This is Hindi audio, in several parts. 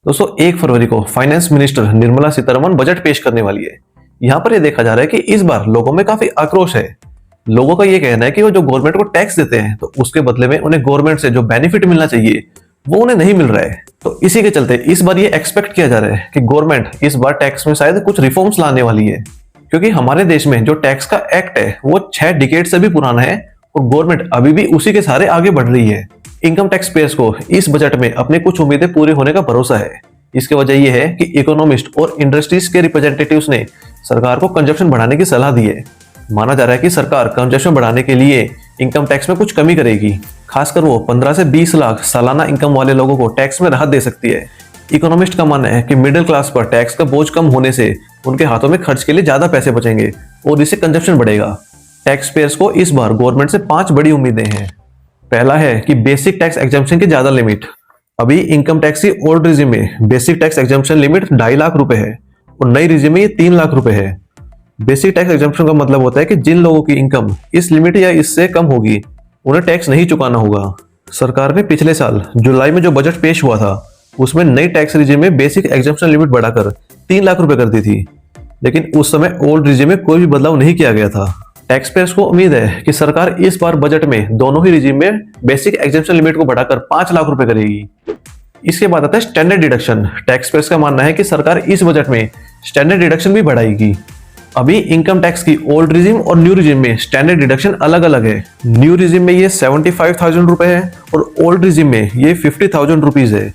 दोस्तों 1 फरवरी को finance minister Nirmala Sitharaman budget पेश करने वाली है। यहाँ पर ये देखा जा रहा है कि इस बार लोगों में काफी आक्रोश है। लोगों का ये कहना है कि वो जो गवर्नमेंट को टैक्स देते हैं तो उसके बदले में उन्हें गवर्नमेंट से जो बेनिफिट मिलना चाहिए वो उन्हें नहीं मिल रहा है। तो इसी के चलते इस बार ये एक्सपेक्ट किया जा रहा है कि गवर्नमेंट इस बार टैक्स में शायद कुछ रिफॉर्म्स लाने वाली है, क्योंकि हमारे देश में जो टैक्स का एक्ट है वो 6 डिकेड से भी पुराना है और गवर्नमेंट अभी भी उसी के सहारे आगे बढ़ रही है। इनकम टैक्स पेयर्स को इस बजट में अपनी कुछ उम्मीदें पूरी होने का भरोसा है। इसकी वजह यह है कि इकोनॉमिस्ट और इंडस्ट्रीज के रिप्रेजेंटेटिव्स ने सरकार को कंजप्शन बढ़ाने की सलाह दी है। माना जा रहा है कि सरकार कंजप्शन बढ़ाने के लिए इनकम टैक्स में कुछ कमी करेगी, खासकर वो 15 से 20 लाख सालाना इनकम वाले लोगों को टैक्स में राहत दे सकती है। इकोनॉमिस्ट का मानना है कि मिडिल क्लास पर टैक्स का बोझ कम होने से उनके हाथों में खर्च के लिए ज्यादा पैसे बचेंगे और इससे कंजप्शन बढ़ेगा। टैक्स पेयर्स को इस बार गवर्नमेंट से 5 बड़ी उम्मीदें हैं। पहला है कि बेसिक टैक्स एग्जम्पशन की ज्यादा लिमिट। अभी इनकम टैक्स की ओल्ड रिजिम में basic tax exemption limit 2.5 lakh रुपए है और नई रिजिम में ये 3 लाख रुपए है। बेसिक टैक्स एग्जम्पशन का मतलब होता है कि जिन लोगों की इनकम इस लिमिट या इससे कम होगी उन्हें टैक्स नहीं चुकाना होगा। सरकार ने पिछले साल जुलाई में जो बजट पेश हुआ था उसमें नई टैक्स रिजिम में बेसिक एग्जम्पशन लिमिट बढ़ाकर 3 लाख रुपए कर दी थी, लेकिन उस समय ओल्ड रिजिम में कोई भी बदलाव नहीं किया गया था। टैक्स पेयर्स को उम्मीद है कि सरकार इस बार बजट में दोनों ही रिजिम में बेसिक एग्जम्पशन लिमिट को बढ़ाकर 5 लाख रुपए करेगी। इसके बाद आता है स्टैंडर्ड डिडक्शन। टैक्स पेयर्स का मानना है कि सरकार इस बजट में स्टैंडर्ड डिडक्शन भी बढ़ाएगी। अभी इनकम टैक्स की ओल्ड रिजिम और न्यू रिजिम में स्टैंडर्ड डिडक्शन अलग अलग है। न्यू रिजिम में ये 75,000 रुपए है और ओल्ड रिजिम में ये 50,000 रुपीज है।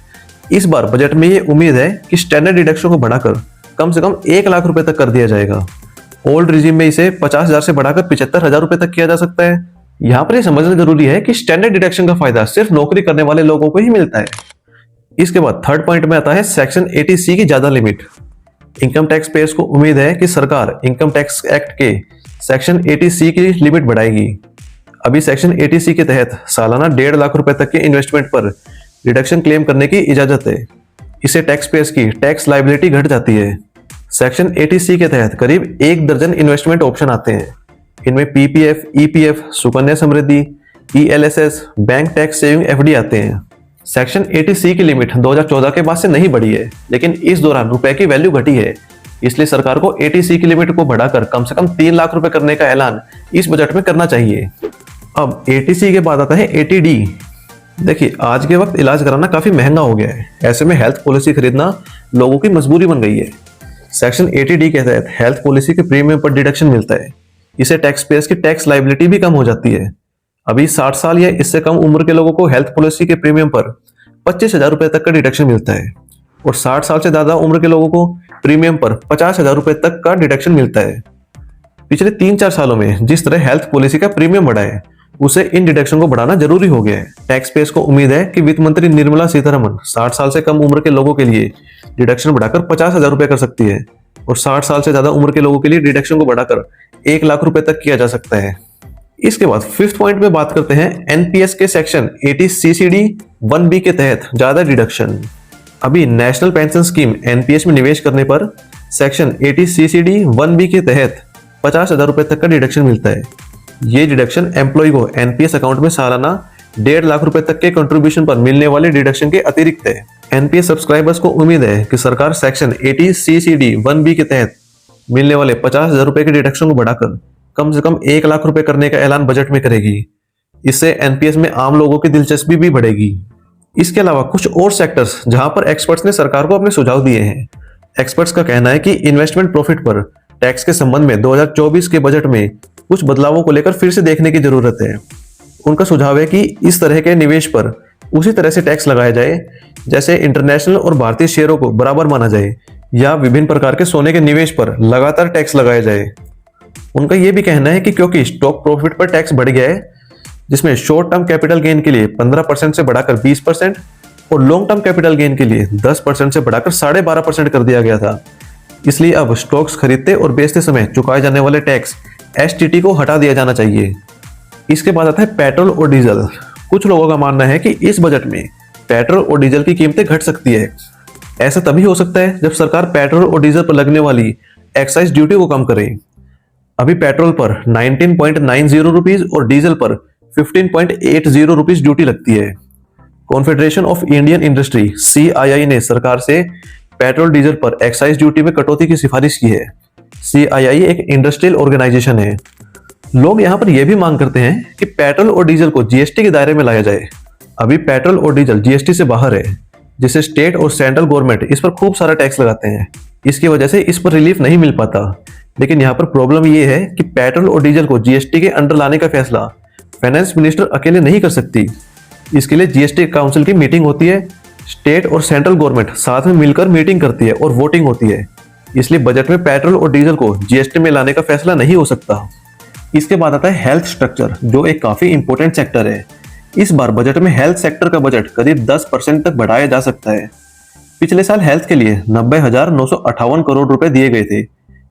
इस बार बजट में ये उम्मीद है कि स्टैंडर्ड डिडक्शन को बढ़ाकर कम से कम 1 लाख रुपए तक कर दिया जाएगा। ओल्ड रिजिम में इसे 50,000 से बढ़ाकर 75,000 रुपए तक किया जा सकता है। यहाँ पर यह समझना जरूरी है कि स्टैंडर्ड डिडक्शन का फायदा सिर्फ नौकरी करने वाले लोगों को ही मिलता है। इसके बाद थर्ड पॉइंट में आता है सेक्शन 80C की ज्यादा लिमिट। इनकम टैक्स पेयर्स को उम्मीद है कि सरकार इनकम टैक्स एक्ट के सेक्शन 80C की लिमिट बढ़ाएगी। अभी सेक्शन 80C के तहत सालाना 1.5 लाख रुपए तक के इन्वेस्टमेंट पर डिडक्शन क्लेम करने की इजाजत है। इससे टैक्स पेयर्स की टैक्स लायबिलिटी घट जाती है। सेक्शन 80C के तहत करीब 1 दर्जन इन्वेस्टमेंट ऑप्शन आते हैं। इनमें PPF, EPF, Sukanya Samriddhi, ELSS, bank tax saving FD आते हैं। सेक्शन 80C की लिमिट 2014 के बाद से नहीं बढ़ी है, लेकिन इस दौरान रुपए की वैल्यू घटी है। इसलिए सरकार को 80C की लिमिट को बढ़ाकर कम से कम 3 लाख रुपए करने का ऐलान इस बजट में करना चाहिए। अब 80C के बाद आता है 80D। देखिए, आज के वक्त इलाज कराना काफी महंगा हो गया है। ऐसे में हेल्थ पॉलिसी खरीदना लोगों की मजबूरी बन गई है। सेक्शन 80D के तहत हेल्थ पॉलिसी के प्रीमियम पर डिडक्शन मिलता है। इससे टैक्स पेयर्स की टैक्स लायबिलिटी भी कम हो जाती है। अभी 60 साल या इससे कम उम्र के लोगों को हेल्थ पॉलिसी के प्रीमियम पर 25,000 रुपए तक का डिडक्शन मिलता है और 60 साल से ज्यादा उम्र के लोगों को प्रीमियम पर 50,000 रुपए तक का डिडक्शन मिलता है। पिछले 3-4 सालों में जिस तरह हेल्थ पॉलिसी का प्रीमियम बढ़ा है उसे इन डिडक्शन को बढ़ाना जरूरी हो गया है। टैक्स पेयर्स को उम्मीद है कि वित्त मंत्री निर्मला सीतारमण 60 साल से कम उम्र के लोगों के लिए डिडक्शन बढ़ाकर 50,000 रुपए कर सकती है और 60 साल से ज्यादा उम्र के लोगों के लिए डिडक्शन को बढ़ाकर 1 लाख रुपए तक किया जा सकता है। इसके बाद 5th पॉइंट में बात करते हैं एनपीएस के सेक्शन 80CCD 1B के तहत ज्यादा डिडक्शन। अभी नेशनल पेंशन स्कीम एनपीएस में निवेश करने पर सेक्शन 80CCD 1B के तहत 50,000 रुपए तक का डिडक्शन मिलता है। ये डिडक्शन एम्प्लॉय को एनपीएस अकाउंट में सालाना 1.5 लाख रुपए तक के कंट्रीब्यूशन पर मिलने वाले डिडक्शन के अतिरिक्त है। एनपीएस सब्सक्राइबर्स को उम्मीद है कि सरकार सेक्शन 80CCD 1B के तहत मिलने वाले 50,000 रुपए के डिडक्शन को बढ़ाकर कम से कम 1 लाख रुपए करने का ऐलान बजट में करेगी। इससे एनपीएस में आम लोगों की दिलचस्पी भी बढ़ेगी। इसके अलावा कुछ और सेक्टर्स जहां पर एक्सपर्ट्स ने सरकार को अपने सुझाव दिए हैं। एक्सपर्ट्स का कहना है कि इन्वेस्टमेंट प्रॉफिट पर टैक्स के संबंध में 2024 के बजट में कुछ बदलावों को लेकर फिर से देखने की जरूरत है। उनका सुझाव है कि इस तरह के निवेश पर उसी तरह से टैक्स लगाया जाए जैसे इंटरनेशनल और भारतीय शेयरों को बराबर माना जाए, या विभिन्न प्रकार के सोने के निवेश पर लगातार टैक्स लगाया जाए। उनका यह भी कहना है कि क्योंकि स्टॉक प्रॉफिट पर टैक्स बढ़ गया है, जिसमें शॉर्ट टर्म कैपिटल गेन के लिए 15% से बढ़ाकर 20% और लॉन्ग टर्म कैपिटल गेन के लिए 10% से बढ़ाकर 12.5% कर दिया गया था, इसलिए अब स्टॉक्स खरीदते और बेचते समय चुकाए जाने वाले टैक्स एसटीटी को हटा दिया जाना चाहिए। इसके बाद आता है पेट्रोल और डीजल। कुछ लोगों का मानना है कि इस बजट में पेट्रोल और डीजल की कीमतें घट सकती है। ऐसा तभी हो सकता है जब सरकार पेट्रोल और डीजल पर लगने वाली एक्साइज ड्यूटी को कम करे। अभी पेट्रोल पर 19.90 रुपीज और डीजल पर 15.80 रुपीज ड्यूटी लगती है। Confederation of Indian industry CII ने सरकार से पेट्रोल डीजल पर एक्साइज ड्यूटी में कटौती की सिफारिश की है। CII एक इंडस्ट्रियल ऑर्गेनाइजेशन है। लोग यहाँ पर यह भी मांग करते हैं कि पेट्रोल और डीजल को GST के दायरे में लाया जाए। अभी पेट्रोल और डीजल GST से बाहर है, जिससे स्टेट और सेंट्रल गवर्नमेंट इस पर खूब सारा टैक्स लगाते हैं। इसकी वजह से इस पर रिलीफ नहीं मिल पाता। लेकिन यहाँ पर प्रॉब्लम ये है कि पेट्रोल और डीजल को GST के अंडर लाने का फैसला फाइनेंस मिनिस्टर अकेले नहीं कर सकती। इसके लिए GST काउंसिल की मीटिंग होती है। स्टेट और सेंट्रल गवर्नमेंट साथ में मिलकर मीटिंग करती है और वोटिंग होती है। इसलिए बजट में पेट्रोल और डीजल को GST में लाने का फैसला नहीं हो सकता। इसके बाद आता है हेल्थ स्ट्रक्चर, जो एक काफी इंपॉर्टेंट सेक्टर है। इस बार बजट में हेल्थ सेक्टर का बजट करीब 10% तक बढ़ाया जा सकता है। पिछले साल हेल्थ के लिए 90,958 करोड़ रुपए दिए गए थे।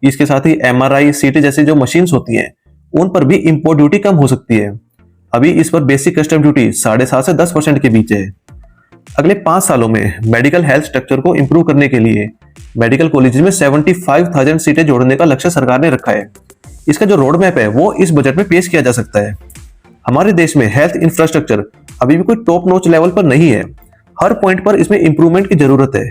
इसके साथ ही MRI, CT जैसी जो मशीन्स होती हैं, उन पर भी इंपोर्ट ड्यूटी कम हो सकती है। अभी इस पर बेसिक कस्टम ड्यूटी 7.5 से 10% के बीच है। अगले 5 सालों में मेडिकल हेल्थ स्ट्रक्चर को इंप्रूव करने के लिए मेडिकल कॉलेज में 75,000 सीटें जोड़ने का लक्ष्य सरकार ने रखा है। इसका जो रोड मैप है वो इस बजट में पेश किया जा सकता है। हमारे देश में हेल्थ इंफ्रास्ट्रक्चर अभी भी कोई टॉप नॉच लेवल पर नहीं है। हर पॉइंट पर इसमें इंप्रूवमेंट की जरूरत है।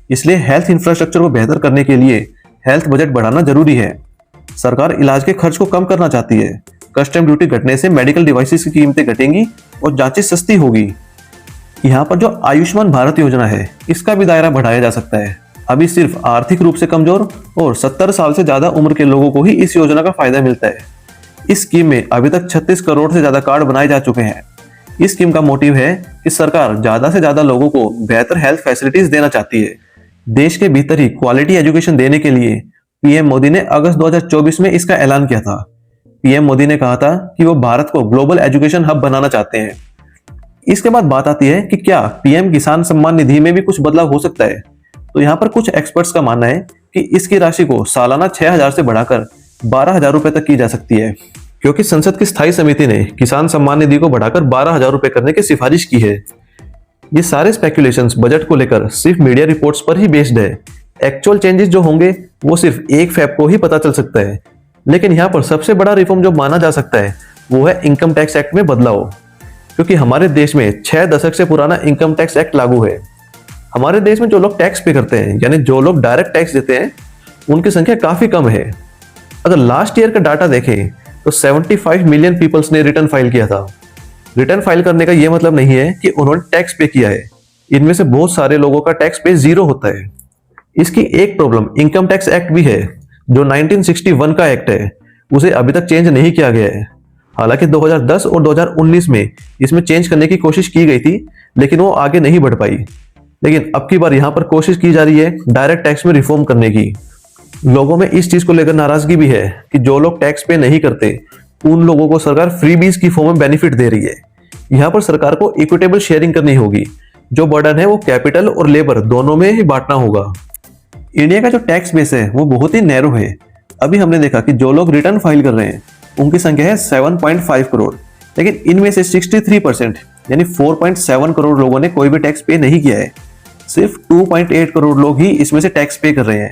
इसलिए हेल्थ इंफ्रास्ट्रक्चर को बेहतर करने के लिए हेल्थ बजट बढ़ाना जरूरी है। सरकार इलाज के खर्च को कम करना चाहती है। कस्टम ड्यूटी घटने से मेडिकल डिवाइसेस की कीमतें घटेंगी और जांचें सस्ती होगी। यहाँ पर जो आयुष्मान भारत योजना है, इसका भी दायरा बढ़ाया जा सकता है। अभी सिर्फ आर्थिक रूप से कमजोर और 70 साल से ज्यादा उम्र के लोगों को ही इस योजना का फायदा मिलता है। इस स्कीम में अभी तक 36 करोड़ से ज्यादा कार्ड बनाए जा चुके हैं। इस स्कीम का मोटिव है कि सरकार ज्यादा से ज्यादा लोगों को बेहतर हेल्थ फैसिलिटीज देना चाहती है। देश के भीतर ही क्वालिटी एजुकेशन देने के लिए PM मोदी ने अगस्त 2024 में इसका ऐलान किया था। PM मोदी ने कहा था कि वो भारत को ग्लोबल एजुकेशन हब बनाना चाहते हैं। इसके बाद बात आती है कि क्या PM किसान सम्मान निधि में भी कुछ बदलाव हो सकता है। तो यहाँ पर कुछ एक्सपर्ट्स का मानना है कि इसकी राशि को सालाना 6,000 से बढ़ाकर 12,000 रुपए तक की जा सकती है, क्योंकि संसद की स्थायी समिति ने किसान सम्मान निधि को बढ़ाकर 12,000 रुपए करने की सिफारिश की है। ये सारे स्पेकुलेशंस बजट को लेकर सिर्फ मीडिया रिपोर्ट्स पर ही बेस्ड है। एक्चुअल चेंजेस जो होंगे वो सिर्फ 1 फेब को ही पता चल सकता है। लेकिन यहाँ पर सबसे बड़ा रिफॉर्म जो माना जा सकता है वो है इनकम टैक्स एक्ट में बदलाव, क्योंकि हमारे देश में 6 दशक से पुराना इनकम टैक्स एक्ट लागू है। हमारे देश में जो लोग टैक्स पे करते हैं, यानी जो लोग डायरेक्ट टैक्स देते हैं, उनकी संख्या काफी कम है। अगर लास्ट ईयर का डाटा देखें तो 75 मिलियन पीपल्स ने रिटर्न फाइल किया था। रिटर्न फाइल करने का यह मतलब नहीं है कि उन्होंने टैक्स पे किया है। इनमें से बहुत सारे लोगों का टैक्स पे 0 होता है। इसकी एक प्रॉब्लम इनकम टैक्स एक्ट भी है, जो 1961 का एक्ट है, उसे अभी तक चेंज नहीं किया गया है। हालांकि 2010 और 2019 में इसमें चेंज करने की कोशिश की गई थी, लेकिन वो आगे नहीं बढ़ पाई। लेकिन अब की बार यहाँ पर कोशिश की जा रही है डायरेक्ट टैक्स में रिफॉर्म करने की। लोगों में इस चीज को लेकर नाराजगी भी है कि जो लोग टैक्स पे नहीं करते उन लोगों को सरकार फ्रीबीज की फॉर्म में बेनिफिट दे रही है। यहाँ पर सरकार को इक्विटेबल शेयरिंग करनी होगी। जो बर्डन है वो कैपिटल और लेबर दोनों में ही बांटना होगा। इंडिया का जो टैक्स बेस है वो बहुत ही नैरो है। अभी हमने देखा कि जो लोग रिटर्न फाइल कर रहे हैं उनकी संख्या है 7.5 करोड़, लेकिन इनमें से 63% यानी 4.7 करोड़ लोगों ने कोई भी टैक्स पे नहीं किया है। सिर्फ 2.8 करोड़ लोग ही इसमें से टैक्स पे कर रहे हैं,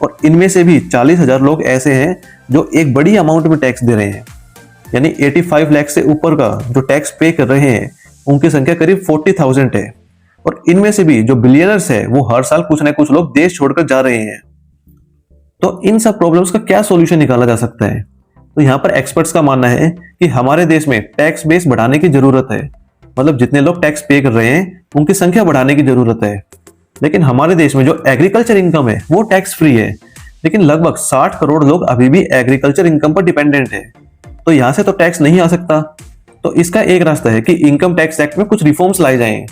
और इनमें से भी 40,000 लोग ऐसे हैं जो एक बड़ी अमाउंट में टैक्स दे रहे हैं। यानी 85 लाख से ऊपर का जो टैक्स पे कर रहे हैं उनकी संख्या करीब 40,000 है। और इनमें से भी जो बिलियनर्स है वो हर साल कुछ ना कुछ लोग देश छोड़कर जा रहे हैं। तो इन सब प्रॉब्लम्स का क्या सॉल्यूशन निकाला जा सकता है? तो यहाँ पर एक्सपर्ट्स का मानना है कि हमारे देश में टैक्स बेस बढ़ाने की जरूरत है। मतलब जितने लोग टैक्स पे कर रहे हैं उनकी संख्या बढ़ाने की जरूरत है। लेकिन हमारे देश में जो एग्रीकल्चर इनकम है वो टैक्स फ्री है, लेकिन लगभग 60 करोड़ लोग अभी भी एग्रीकल्चर इनकम पर डिपेंडेंट है। तो यहाँ से तो टैक्स नहीं आ सकता। तो इसका एक रास्ता है कि इनकम टैक्स एक्ट में कुछ रिफॉर्म्स लाए जाएं।